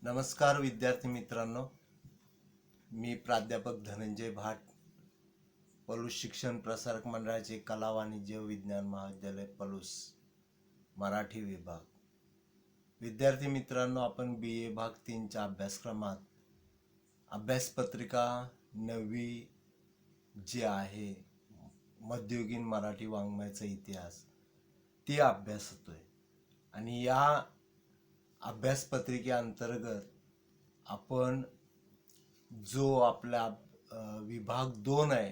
नमस्कार विद्यार्थी मित्रांनो, मी प्राध्यापक धनंजय भाट, पलूस शिक्षण प्रसारक मंडळाचे कला वाणिज्य विज्ञान महाविद्यालय पलूस मराठी विभाग. विद्यार्थी मित्रांनो, आपण BA भाग 3च्या अभ्यासक्रमात अभ्यासपत्रिका 9वी जी आहे मध्ययुगीन मराठी वाङ्मयाचा इतिहास ती अभ्यासतोय. आणि या अभ्यासपत्रिकेअंतर्गत आपण जो आपला विभाग 2 आहे,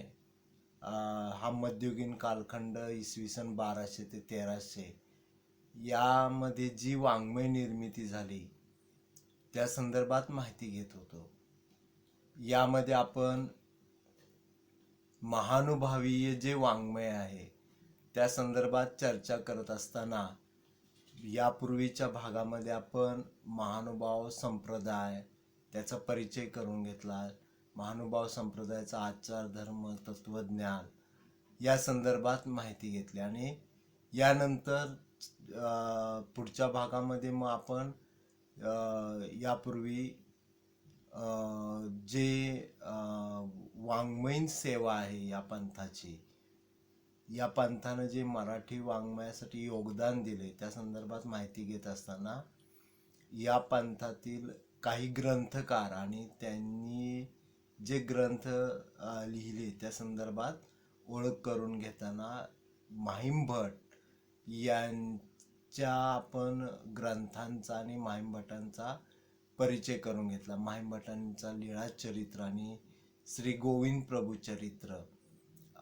हा मध्ययुगीन कालखंड इसवी सन 1200 ते 1300 यामध्ये जी वाङ्मय निर्मिती झाली त्या संदर्भात माहिती घेत होतो. यामध्ये आपण महानुभावीय जे वाङ्मय आहे त्या संदर्भात चर्चा करत असताना यापूर्वीच्या भागामध्ये आपण महानुभाव संप्रदाय त्याचा परिचय करून घेतला. महानुभाव संप्रदायाचा आचार धर्म तत्वज्ञान या संदर्भात माहिती घेतली आणि यानंतर पुढच्या भागामध्ये मग आपण यापूर्वी जे वाङ्मयीन सेवा आहे या पंथाची, या पंथानं जे मराठी वाङ्मयासाठी योगदान दिले त्या संदर्भात माहिती घेत असताना या पंथातील काही ग्रंथकार आणि त्यांनी जे ग्रंथ लिहिले त्या संदर्भात ओळख करून घेताना माहीम भट यांच्या आपण ग्रंथांचा आणि माहीम भटांचा परिचय करून घेतला. माहीम भटांचा लीळा चरित्र आणि श्री गोविंद प्रभू चरित्र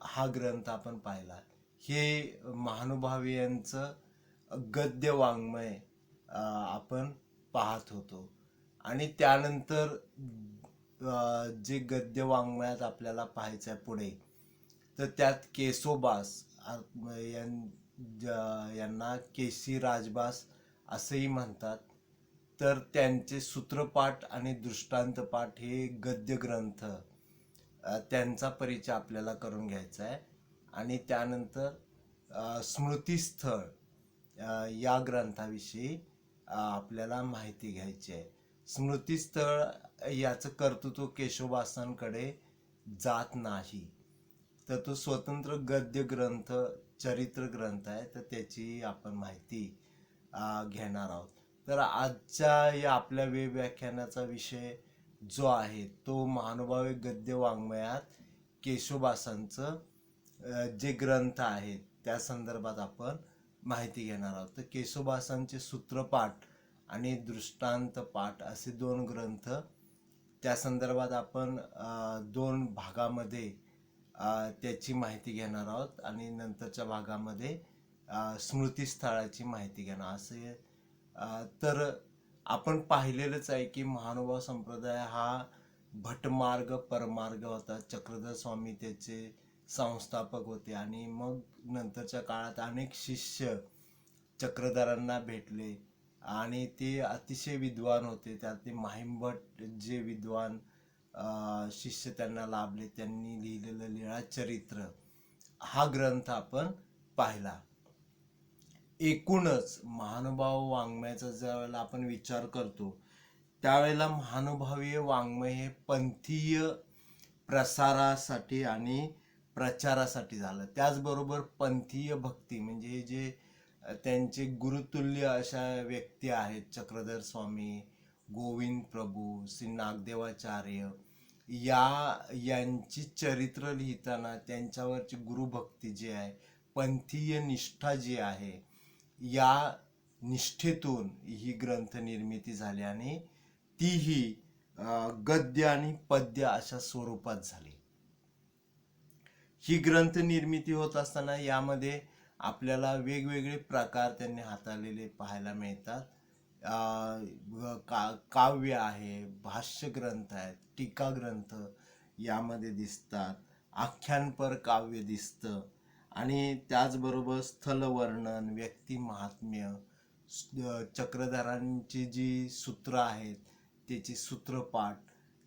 हा ग्रंथ आपण पाहिला. हे महानुभावी यांचं गद्य वाङ्मय आपण पाहत होतो. आणि त्यानंतर जे गद्य वाङ्मयात आपल्याला पाहायचं आहे पुढे, तर त्यात केसोबास यांना केसी राजबास असंही म्हणतात. तर त्यांचे सूत्रपाठ आणि दृष्टांतपाठ हे गद्य ग्रंथ, त्यांचा परिचय आपल्याला करून घ्यायचा आहे. आणि त्यानंतर स्मृतिस्थळ या ग्रंथाविषयी आपल्याला माहिती घ्यायची आहे. स्मृतिस्थळ याचं कर्तृत्व केशवबासांकडे जात नाही, तर तो स्वतंत्र गद्य ग्रंथ चरित्र ग्रंथ आहे, तर त्याची आपण माहिती घेणार आहोत. तर आजच्या या आपल्या व्याख्यानाचा विषय जो आहे तो महानुभावी गद्य वाङ्मयात केशवबासांचं जे ग्रंथ आहेत त्या संदर्भात आपण माहिती घेणार आहोत. तर केशवबासांचे सूत्रपाठ आणि दृष्टांत पाठ असे 2 ग्रंथ, त्या संदर्भात आपण 2 भागामध्ये त्याची माहिती घेणार आहोत आणि नंतरच्या भागामध्ये स्मृतिस्थळाची माहिती घेणार. असे तर आपण पाहिलेलंच आहे की महानुभाव संप्रदाय हा भटमार्ग परमार्ग होता. चक्रधर स्वामी त्याचे संस्थापक होते आणि मग नंतरच्या काळात अनेक शिष्य चक्रधरांना भेटले आणि ते अतिशय विद्वान होते. त्यात ते माहीम भट जे विद्वान शिष्य त्यांना लाभले, त्यांनी लिहिलेलं लीळा चरित्र हा ग्रंथ आपण पाहिला. एकूणच महानुभाव वाङ्मयाचा ज्यावेळेला आपण विचार करतो त्यावेळेला महानुभावीय वाङ्मय हे पंथीय प्रसारासाठी आणि प्रचारासाठी झालं. त्याचबरोबर पंथीय भक्ती म्हणजे जे त्यांचे गुरुतुल्य अशा व्यक्ती आहेत, चक्रधर स्वामी, गोविंद प्रभू, श्री नागदेवाचार्य, यांची चरित्र लिहिताना त्यांच्यावरची गुरुभक्ती जी आहे, पंथीय निष्ठा जी आहे, या निष्ठेतून ही ग्रंथ निर्मिती झाली आणि तीही गद्य आणि पद्य अशा स्वरूपात झाली. ही ग्रंथ निर्मिती होत असताना यामध्ये आपल्याला वेगवेगळे प्रकार त्यांनी हाताळलेले पाहायला मिळतात. काव्य आहे, भाष्य ग्रंथ आहेत, टीका ग्रंथ यामध्ये दिसतात, आख्यानपर काव्य दिसतं आणि त्याचबरोबर स्थलवर्णन, व्यक्ती महात्म्य, चक्रधरांची जी सूत्र आहेत त्याची सूत्रपाठ,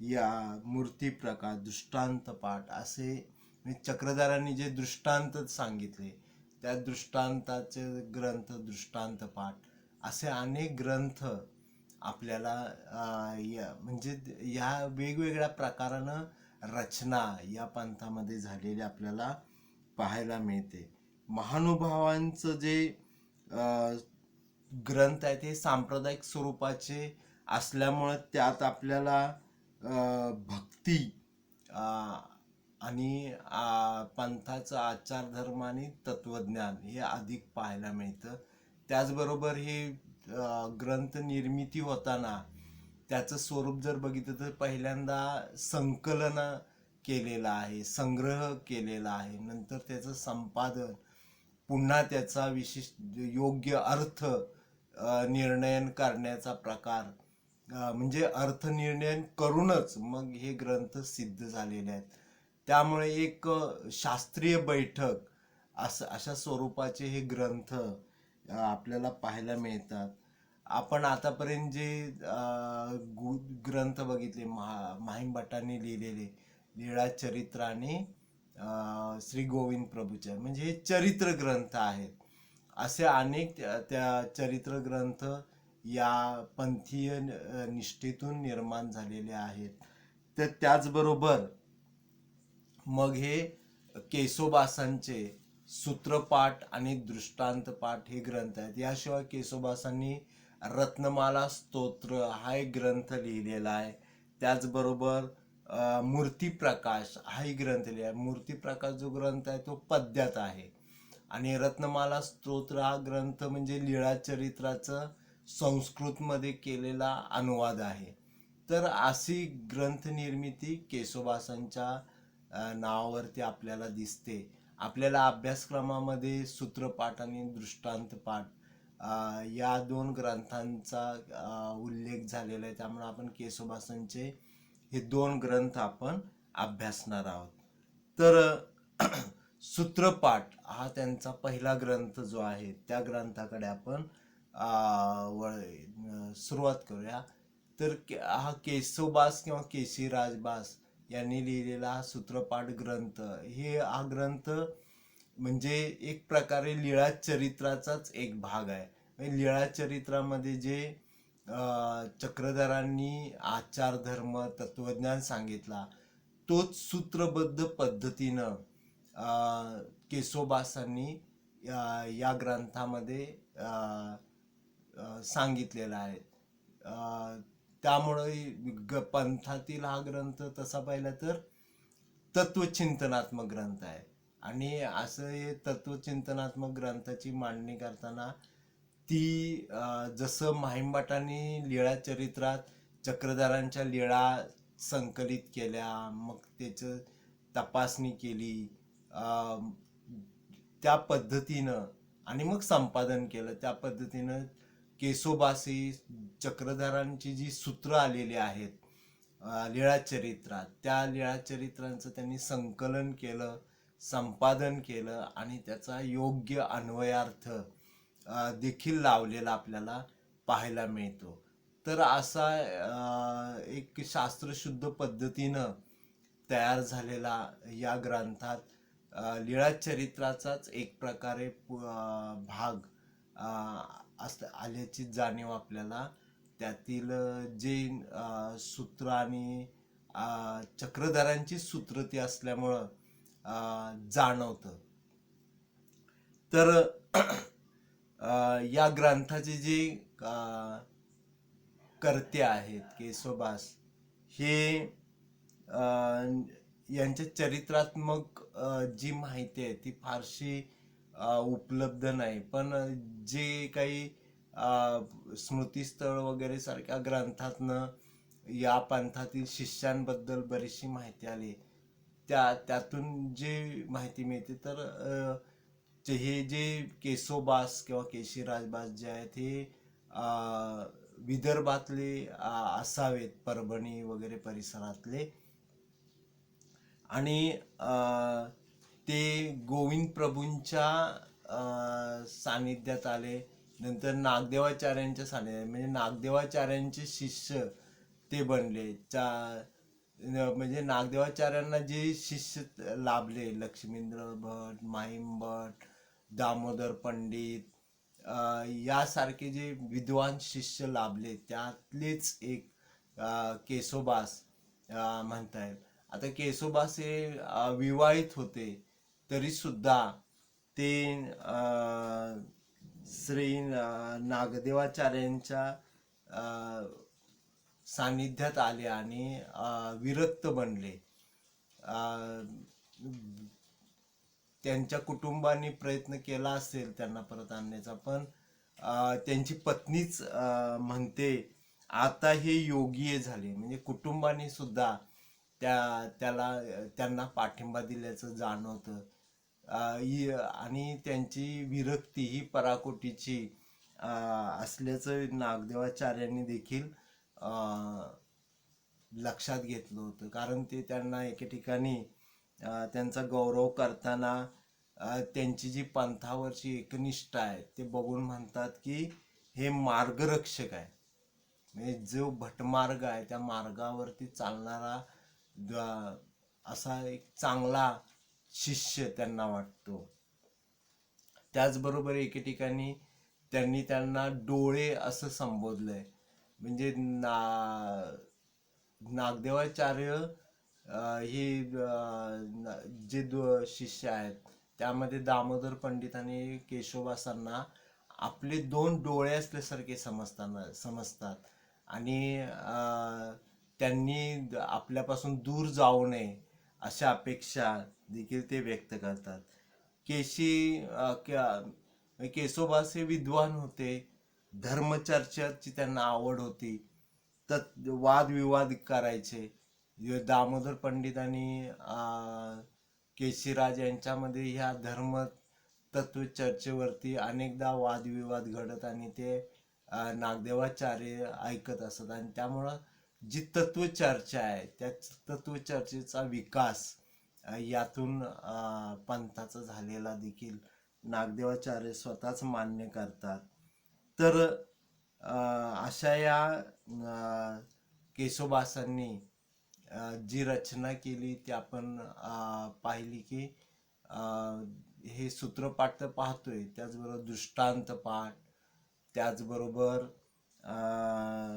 या मूर्ती प्रकार, दृष्टांतपाठ असे चक्रधरांनी जे दृष्टांत सांगितले त्या दृष्टांताचे ग्रंथ, दृष्टांतपाठ असे अनेक ग्रंथ आपल्याला म्हणजे ह्या वेगवेगळ्या प्रकारानं रचना या पंथामध्ये झालेली आपल्याला पाहायला मिळते. महानुभावांचं जे ग्रंथ आहेत हे सांप्रदायिक स्वरूपाचे असल्यामुळे त्यात आपल्याला भक्ती आणि पंथाचं आचारधर्म आणि तत्वज्ञान हे अधिक पाहायला मिळतं. त्याचबरोबर हे ग्रंथ निर्मिती होताना त्याचं स्वरूप जर बघितलं तर पहिल्यांदा संकलन केलेलं आहे, संग्रह केलेला आहे, नंतर त्याचं संपादन, पुन्हा त्याचा विशिष्ट योग्य अर्थ निर्णयन करण्याचा प्रकार, म्हणजे अर्थनिर्णय करूनच मग हे ग्रंथ सिद्ध झालेले आहेत. त्यामुळे एक शास्त्रीय बैठक अशा स्वरूपाचे हे ग्रंथ आपल्याला पाहायला मिळतात. आपण आतापर्यंत जे ग्रंथ बघितले माहीम भट्टांनी लिहिलेले लीळा चरित्र आणि श्री गोविंद प्रभूचे, म्हणजे हे चरित्र ग्रंथ आहेत. असे अनेक त्या चरित्र ग्रंथ या पंथीय निष्ठेतून निर्माण झालेले आहेत. तर त्याचबरोबर मग हे केशोबासांचे सूत्रपाठ आणि दृष्टांतपाठ हे ग्रंथ आहेत. याशिवाय केशोबासांनी रत्नमाला स्तोत्र हा एक ग्रंथ लिहिलेला आहे. त्याचबरोबर मूर्तिप्रकाश हाही ग्रंथ लिहिला. मूर्तिप्रकाश जो ग्रंथ आहे तो पद्यात आहे आणि रत्नमाला स्तोत्र हा ग्रंथ म्हणजे लीळा चरित्राचं संस्कृतमध्ये केलेला अनुवाद आहे. तर अशी ग्रंथ निर्मिती केशोबासांच्या नावावरती आपल्याला दिसते. आपल्याला अभ्यासक्रमामध्ये सूत्रपाठ आणि दृष्टांतपाठ या 2 ग्रंथांचा उल्लेख झालेला आहे. त्यामुळे आपण केशोबासांचे हे 2 ग्रंथ आपण अभ्यासणार आहोत. तर सूत्रपाठ हा त्यांचा पहिला ग्रंथ जो आहे त्या ग्रंथाकडे आपण सुरुवात करूया. तर हा केशोबास किंवा केशी राजबास यांनी लिहिलेला हा सूत्रपाठ ग्रंथ, हा ग्रंथ म्हणजे एक प्रकारे लीळा चरित्राचाच एक भाग आहे. लीळा चरित्रामध्ये जे चक्रधरांनी आचार धर्म तत्वज्ञान सांगितला तोच सूत्रबद्ध पद्धतीनं केशोबासांनी या ग्रंथामध्ये सांगितलेला आहे. त्यामुळे पंथातील हा ग्रंथ तसा पाहिला तर तत्वचिंतनात्मक ग्रंथ आहे. आणि असं हे तत्वचिंतनात्मक ग्रंथाची मांडणी करताना ती जसं माहीम भट्टांनी लीळा चरित्रात चक्रधरांच्या लीळा संकलित केल्या, मग त्याचं तपासणी केली त्या पद्धतीनं आणि मग संपादन केलं, त्या पद्धतीनं केशोबासी चक्रधरांची जी सूत्र आलेली आहेत लीळा चरित्रात, त्या लीळा चरित्रांचं त्यांनी संकलन केलं, संपादन केलं आणि त्याचा योग्य अन्वयार्थ देखील लावलेला आपल्याला पाहायला मिळतो. तर असा एक शास्त्रशुद्ध पद्धतीनं तयार झालेला या ग्रंथात लीळा चरित्राचाच एक प्रकारे भाग आल्याची जाणीव आपल्याला त्यातील जे सूत्र आणि चक्रधरांची सूत्र ती असल्यामुळं जाणवतं. तर या ग्रंथाचे जे कर्ते आहेत केशोबास, हे यांच्या चरित्रात्मक जी माहिती आहे ती फारशी उपलब्ध नाही. पण जे काही स्मृतीस्थळ वगैरे सारख्या ग्रंथातनं या पंथातील शिष्यांबद्दल बरीचशी माहिती आली. त्यातून जे माहिती मिळते तर हे जे केशोबास किंवा केशी राजबास जे आहेत हे विदर्भातले असावेत, परभणी वगैरे परिसरातले. आणि ते गोविंद प्रभूंच्या सानिध्यात आले. नंतर नागदेवाचार्यांच्या सानिध्यात, म्हणजे नागदेवाचार्यांचे शिष्य ते बनले. म्हणजे नागदेवाचार्यांना जे शिष्य लाभले, लक्ष्मींद्र भट, माहीम भट, दामोदर पंडित, यासारखे जे विद्वान शिष्य लाभले त्यातलेच एक केसोबास म्हणता येईल. आता केसोबास हे विवाहित होते तरी सुद्धा ते श्री नागदेवाचार्यांच्या सानिध्यात आले आणि विरक्त बनले. त्यांच्या कुटुंबाने प्रयत्न केला असेल त्यांना परत आणण्याचा, पण त्यांची पत्नीच म्हणते आता हे योगी झाले, म्हणजे कुटुंबाने सुद्धा त्यांना पाठिंबा दिल्याचं जाणवतं. आणि त्यांची विरक्ती ही पराकोटीची असल्याचं नागदेवाचार्यांनी देखील लक्षात घेतलं होतं. कारण ते त्यांना एके ठिकाणी त्यांचा गौरव करताना त्यांची जी पंथावरची एकनिष्ठा आहे ते बघून म्हणतात की हे मार्गरक्षक आहे, म्हणजे जो भटमार्ग आहे त्या मार्गावरती चालणारा असा एक चांगला शिष्य त्यांना वाटतो. त्याचबरोबर एके ठिकाणी त्यांना डोळे असं संबोधलंय. म्हणजे नागदेवाचार्य हे जे शिष्य आहेत त्यामध्ये दामोदर पंडित आणि केशवदासांना आपले 2 डोळे असल्यासारखे समजतात आणि त्यांनी आपल्यापासून दूर जाऊ नये अशा अपेक्षा देखील ते व्यक्त करतात. केशोबास हे विद्वान होते, धर्मचर्चाची त्यांना आवड होती, वादविवाद करायचे. दामोदर पंडित आणि केशीराज यांच्यामध्ये ह्या धर्म तत्व चर्चेवरती अनेकदा वादविवाद घडत आणि ते नागदेवाचार्य ऐकत असत आणि त्यामुळं जी तत्वचर्चा आहे त्या तत्वचर्चेचा विकास यातून पंथाचा झालेला देखील नागदेवाचार्य स्वतःच मान्य करतात. तर अशा या केशोबासांनी जी रचना केली ती आपण पाहिली की हे सूत्रपाठ तर पाहतोय, त्याचबरोबर दृष्टांत पाठ, त्याचबरोबर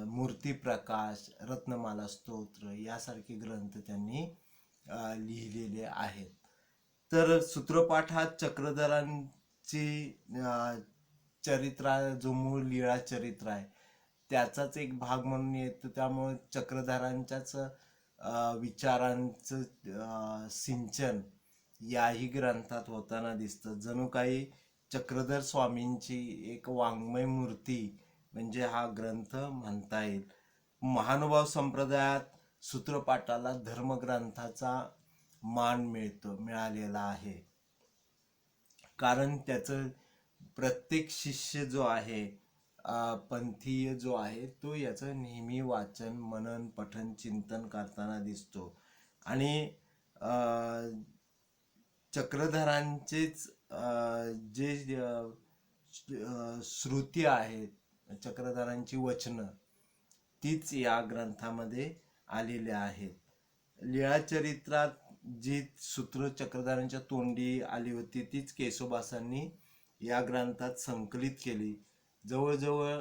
मूर्तिप्रकाश, रत्नमाला स्तोत्र यासारखे ग्रंथ त्यांनी लिहिलेले आहेत. तर सूत्रपाठ हा चक्रधरांची चरित्र, जो मूळ लीळा चरित्र आहे त्याचाच एक भाग म्हणून येतो. त्यामुळे चक्रधरांच्याच विचारांचं सिंचन याही ग्रंथात होताना दिसतं. जणू काही चक्रधर स्वामींची एक वाङ्मय मूर्ती म्हणजे हा ग्रंथ म्हणता येईल. महानुभाव संप्रदायात सूत्रपाठाला धर्मग्रंथाचा मान मिळालेला आहे. कारण त्याचं प्रत्येक शिष्य जो आहे, पंथीय जो आहे, तो याचं नेहमी वाचन, मनन, पठन, चिंतन करताना दिसतो. आणि चक्रधरांचेच जे श्रुती आहेत, चक्रधरांची वचनं, तीच या ग्रंथामध्ये आलेल्या आहेत. लीळाचरित्रात जी सूत्र चक्रधरांच्या तोंडी आली होती तीच केशोबासांनी या ग्रंथात संकलित केली. जवळजवळ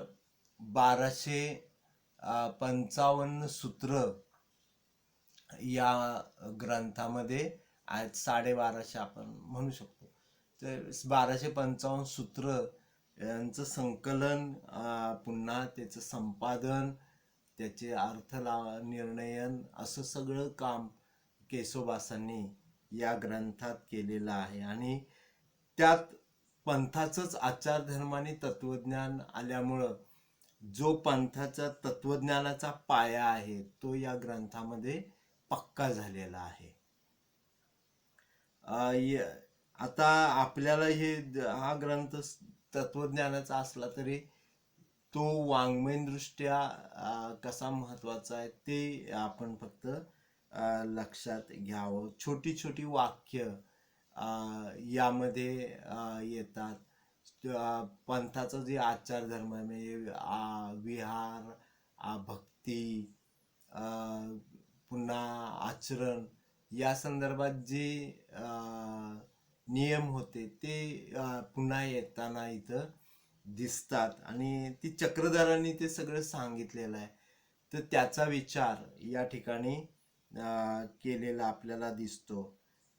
1255 सूत्र या ग्रंथामध्ये आहेत. 1250 आपण म्हणू शकतो. तर 1255 सूत्र यांचं संकलन, पुन्हा त्याचं संपादन, त्याचे अर्थ निर्णयन, असं सगळं काम केशोबासांनी या ग्रंथात केलेलं आहे. आणि त्यात पंथाचंच आचारधर्म आणि तत्वज्ञान आल्यामुळं जो पंथाचा तत्वज्ञानाचा पाया आहे तो या ग्रंथामध्ये पक्का झालेला आहे. आता आपल्याला हा ग्रंथ तत्वज्ञानाचा असला तरी तो वाङ्मयदृष्ट्या कसा महत्वाचा आहे ते आपण फक्त लक्षात घ्यावं. छोटी छोटी वाक्य यामध्ये येतात. पंथाचा जे आचारधर्म म्हणजे विहार, भक्ती, पुन्हा आचरण या संदर्भात जे नियम होते ते पुन्हा येताना इथं दिसतात आणि ती चक्रधरांनी ते सगळं सांगितलेलं आहे. तर त्याचा विचार या ठिकाणी केलेला आपल्याला दिसतो.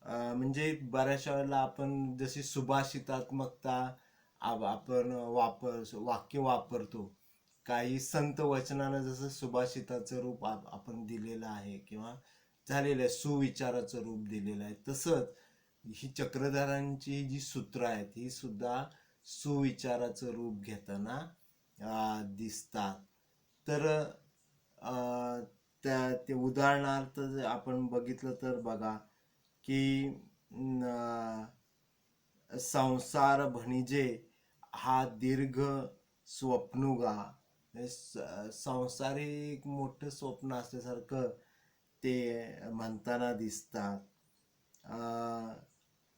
म्हणजे बऱ्याचशा वेळेला आपण जशी सुभाषितात्मकता आपण वाक्य वापरतो. काही संत वचनानं जसं सुभाषिताचं रूप आपण दिलेलं आहे किंवा झालेलं आहे, सुविचाराचं रूप दिलेलं आहे, तसंच ही चक्रधरांची जी सूत्र आहेत ही सुद्धा सुविचाराचं रूप घेताना दिसतात. तर ते उदाहरणार्थ आपण बघितलं तर बघा की संसार भणिजे हा दीर्घ स्वप्नुगा, संसार हे एक मोठं स्वप्न असल्यासारखं ते म्हणताना दिसतात.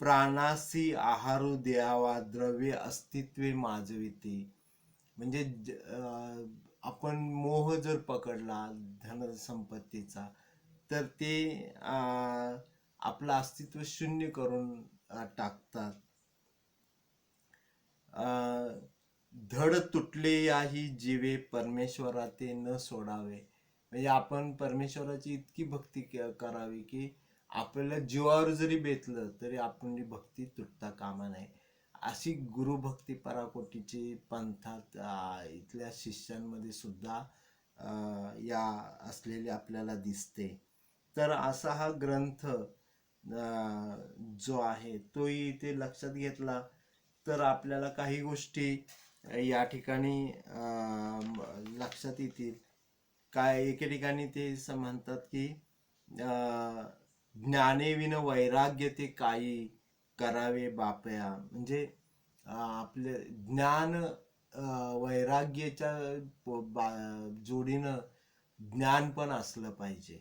प्राणासी आहारू द्यावा द्रव्य अस्तित्वे माजविते, म्हणजे आपण मोह जर पकडला धनसंपत्तीचा तर ते आपलं अस्तित्व शून्य करून टाकतात. धड तुटले याही जीवे परमेश्वरा ते न सोडावे, म्हणजे आपण परमेश्वराची इतकी भक्ती करावी की आपल्याला जीवावर जरी बेतलं तरी आपण भक्ती तुटता कामा नये. अशी गुरुभक्ती पराकोटीची पंथात इथल्या शिष्यांमध्ये सुद्धा या असलेली आपल्याला दिसते. तर असा हा ग्रंथ जो आहे तोही इथे लक्षात घेतला तर आपल्याला काही गोष्टी या ठिकाणी लक्षात येतील. काय एके ठिकाणी ते म्हणतात की ज्ञाने विन वैराग्य ते काही करावे बापया, म्हणजे आपले ज्ञान वैराग्याच्या जोडीनं ज्ञान पण असलं पाहिजे.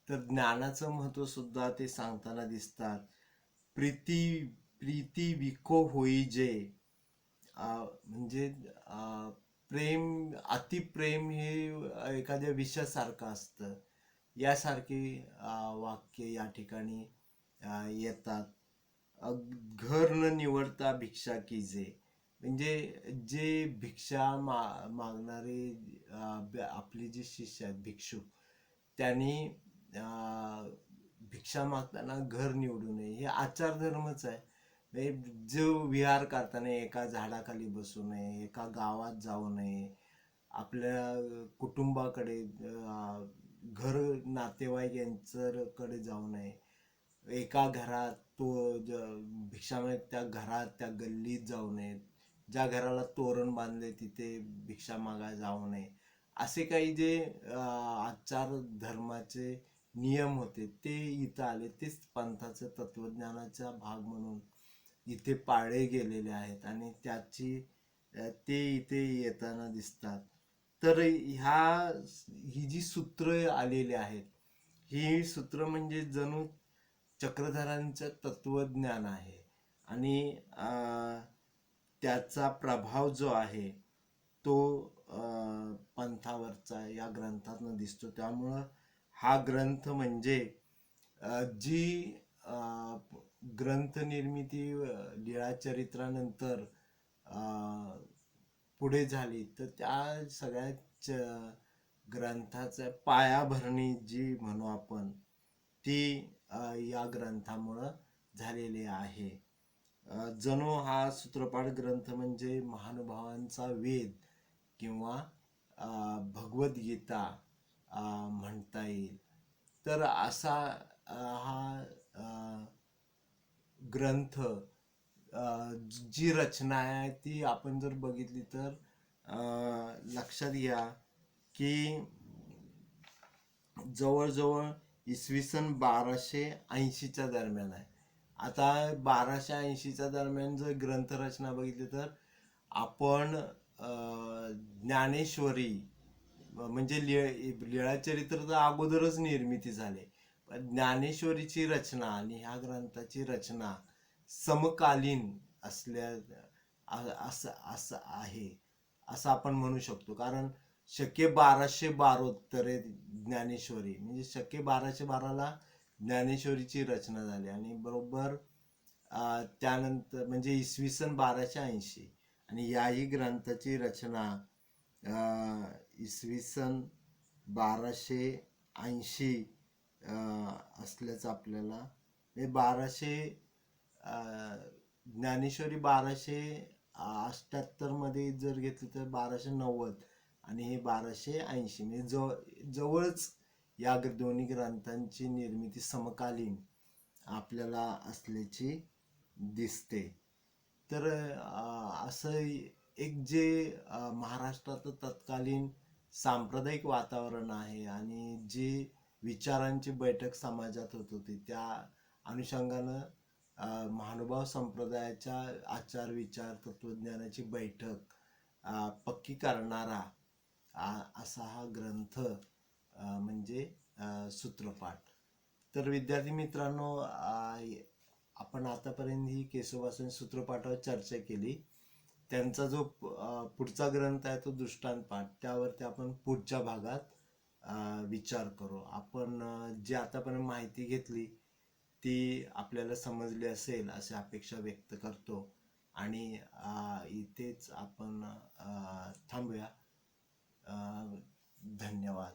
तर ज्ञानाचं महत्व सुद्धा ते सांगताना दिसतात. प्रीती विको होई जे, म्हणजे प्रेम अतिप्रेम हे एखाद्या विषासारखं असतं, यासारखी वाक्य या ठिकाणी येतात. घर न निवडता भिक्षा कीजे, म्हणजे जे भिक्षा मागणारे आपले जे शिष्य आहेत भिक्षुक, त्यांनी भिक्षा मागताना घर निवडू नये, हे आचार धर्मच आहे. जो विहार करताना एका झाडाखाली बसू नये, एका गावात जाऊ नये, आपल्या कुटुंबाकडे घर नातेवाईक यांच्याकडे जाऊ नये, एका घरात तो भिक्षा माग त्या घरात त्या गल्लीत जाऊ नये, ज्या घराला तोरण बांधले तिथे भिक्षा मागायला जाऊ नये, असे काही जे आचार धर्माचे नियम होते ते इथं आले. तेच पंथाचं तत्वज्ञानाचा भाग म्हणून इथे पाळले गेलेले आहेत आणि ते इथे येताना दिसतात. तर ही जी सूत्र आलेली आहेत, ही सूत्र म्हणजे जणू चक्रधरांचं तत्वज्ञान आहे आणि त्याचा प्रभाव जो आहे तो पंथावरचा या ग्रंथातून दिसतो. त्यामुळं हा ग्रंथ म्हणजे जी ग्रंथ निर्मिती लीळाचरित्रानंतर पुढे झाली तर त्या सगळ्या ग्रंथाचा पायाभरणी जी म्हणू आपण ती या ग्रंथामुळं झालेली आहे. जणू हा सूत्रपाठ ग्रंथ म्हणजे महानुभावांचा वेद किंवा भगवद्गीता म्हणता येईल. तर असा हा ग्रंथ जी रचना आहे ती आपण जर बघितली तर लक्षात घ्या की जवळजवळ इसवी सन 1280च्या दरम्यान आहे. आता 1280च्या दरम्यान जर ग्रंथरचना बघितली तर आपण ज्ञानेश्वरी म्हणजे लीळाचरित्र तर अगोदरच निर्मिती झाले, पण ज्ञानेश्वरीची रचना आणि ह्या ग्रंथाची रचना समकालीन असल्या असं आहे असं आपण म्हणू शकतो. कारण शके 1212 ज्ञानेश्वरी, म्हणजे शके 1212ला ज्ञानेश्वरीची रचना झाली आणि बरोबर त्यानंतर म्हणजे इसवी सन 1280 आणि याही ग्रंथाची रचना इसवी सन 1280 असल्याचं आपल्याला म्हणजे ज्ञानेश्वरी 1288 मध्ये जर घेतली तर 1290 आणि हे 1280 म्हणजे जवळच या दोन्ही ग्रंथांची निर्मिती समकालीन आपल्याला असल्याची दिसते. तर असं एक जे महाराष्ट्रात तत्कालीन सांप्रदायिक वातावरण आहे आणि जे विचारांची बैठक समाजात होत होती त्या अनुषंगानं महानुभाव संप्रदायाच्या आचार विचार तत्वज्ञानाची बैठक पक्की करणारा असा हा ग्रंथ म्हणजे सूत्रपाठ. तर विद्यार्थी मित्रांनो, आपण आतापर्यंत ही केशववासनी सूत्रपाठावर चर्चा केली. त्यांचा जो पुढचा ग्रंथ आहे तो दृष्टांत पाठ, त्यावरती आपण पुढच्या भागात विचार करू. आपण जी आतापर्यंत माहिती घेतली ती आपल्याला समजली असेल अशी अपेक्षा व्यक्त करतो आणि इथेच आपण थांबूया. धन्यवाद.